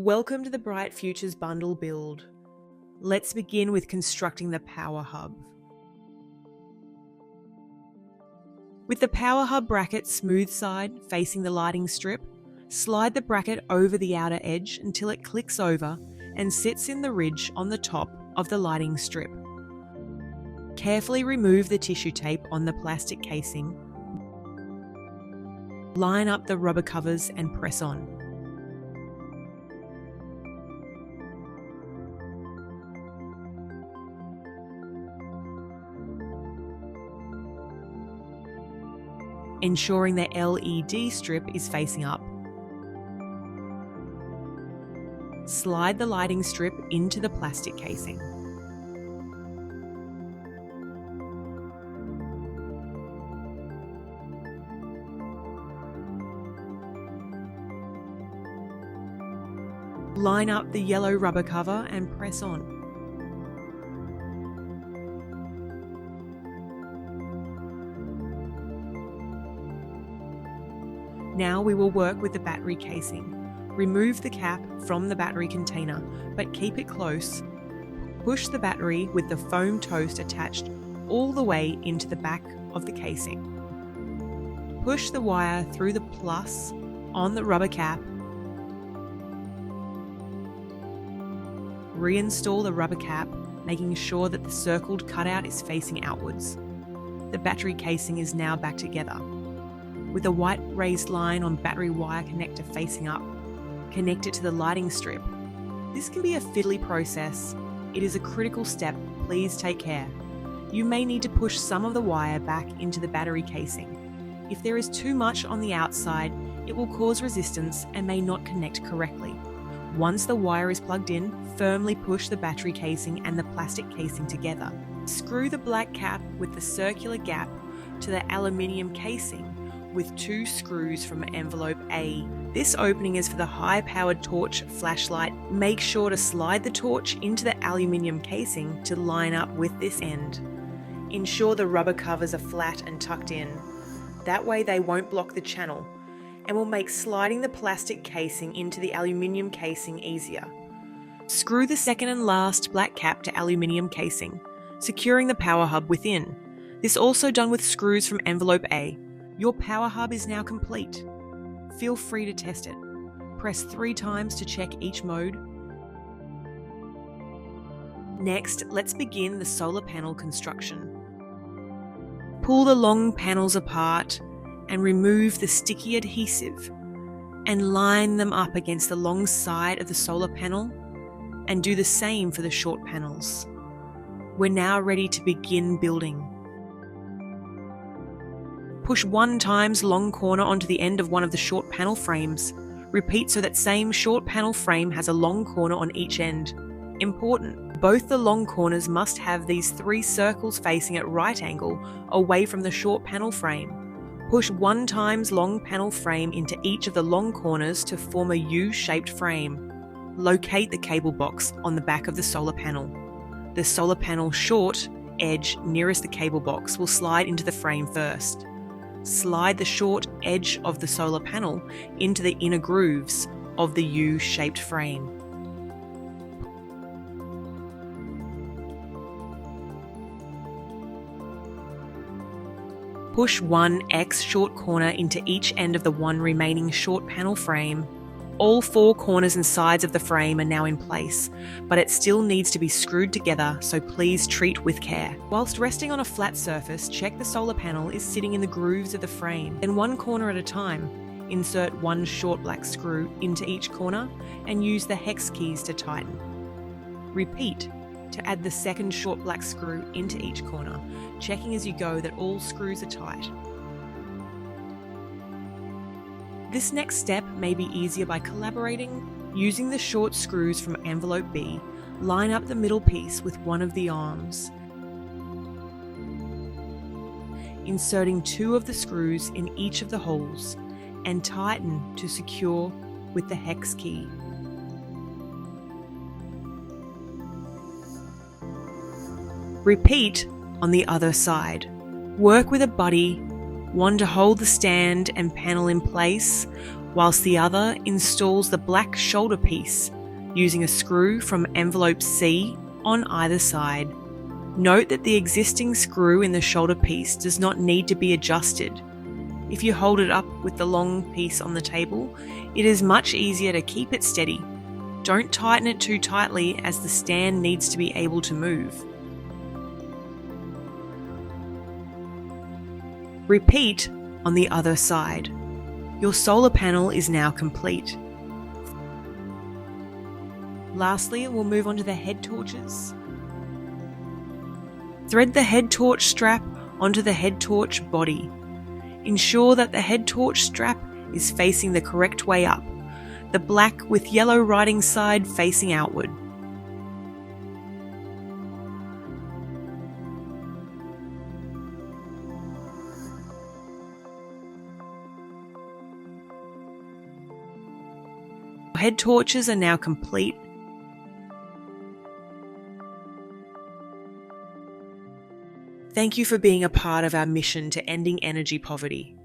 Welcome to the Bright Futures Bundle build. Let's begin with constructing the Power Hub. With the Power Hub bracket smooth side facing the lighting strip, slide the bracket over the outer edge until it clicks over and sits in the ridge on the top of the lighting strip. Carefully remove the tissue tape on the plastic casing. Line up the rubber covers and press on. Ensuring the LED strip is facing up. Slide the lighting strip into the plastic casing. Line up the yellow rubber cover and press on. Now we will work with the battery casing. Remove the cap from the battery container, but keep it close. Push the battery with the foam toast attached all the way into the back of the casing. Push the wire through the plus on the rubber cap. Reinstall the rubber cap, making sure that the circled cutout is facing outwards. The battery casing is now back together. With a white raised line on battery wire connector facing up, connect it to the lighting strip. This can be a fiddly process. It is a critical step, please take care. You may need to push some of the wire back into the battery casing. If there is too much on the outside, it will cause resistance and may not connect correctly. Once the wire is plugged in, firmly push the battery casing and the plastic casing together. Screw the black cap with the circular gap to the aluminium casing with 2 screws from envelope A. This opening is for the high-powered torch flashlight. Make sure to slide the torch into the aluminium casing to line up with this end. Ensure the rubber covers are flat and tucked in. That way they won't block the channel and will make sliding the plastic casing into the aluminium casing easier. Screw the second and last black cap to aluminium casing, securing the power hub within. This also done with screws from envelope A. Your power hub is now complete. Feel free to test it. Press 3 times to check each mode. Next, let's begin the solar panel construction. Pull the long panels apart and remove the sticky adhesive and line them up against the long side of the solar panel, and do the same for the short panels. We're now ready to begin building. Push 1 times long corner onto the end of one of the short panel frames. Repeat so that same short panel frame has a long corner on each end. Important, both the long corners must have these 3 circles facing at right angle away from the short panel frame. Push 1 times long panel frame into each of the long corners to form a U-shaped frame. Locate the cable box on the back of the solar panel. The solar panel short edge nearest the cable box will slide into the frame first. Slide the short edge of the solar panel into the inner grooves of the U-shaped frame. Push 1 X short corner into each end of the 1 remaining short panel frame. All 4 corners and sides of the frame are now in place, but it still needs to be screwed together, so please treat with care. Whilst resting on a flat surface, check the solar panel is sitting in the grooves of the frame. Then 1 corner at a time. Insert 1 short black screw into each corner and use the hex keys to tighten. Repeat to add the second short black screw into each corner, checking as you go that all screws are tight. This next step may be easier by collaborating. Using the short screws from envelope B, line up the middle piece with one of the arms. Inserting 2 of the screws in each of the holes and tighten to secure with the hex key. Repeat on the other side. Work with a buddy, one to hold the stand and panel in place, whilst the other installs the black shoulder piece using a screw from envelope C on either side. Note that the existing screw in the shoulder piece does not need to be adjusted. If you hold it up with the long piece on the table, it is much easier to keep it steady. Don't tighten it too tightly as the stand needs to be able to move. Repeat on the other side. Your solar panel is now complete. Lastly, we'll move on to the head torches. Thread the head torch strap onto the head torch body. Ensure that the head torch strap is facing the correct way up, the black with yellow writing side facing outward. Head torches are now complete. Thank you for being a part of our mission to ending energy poverty.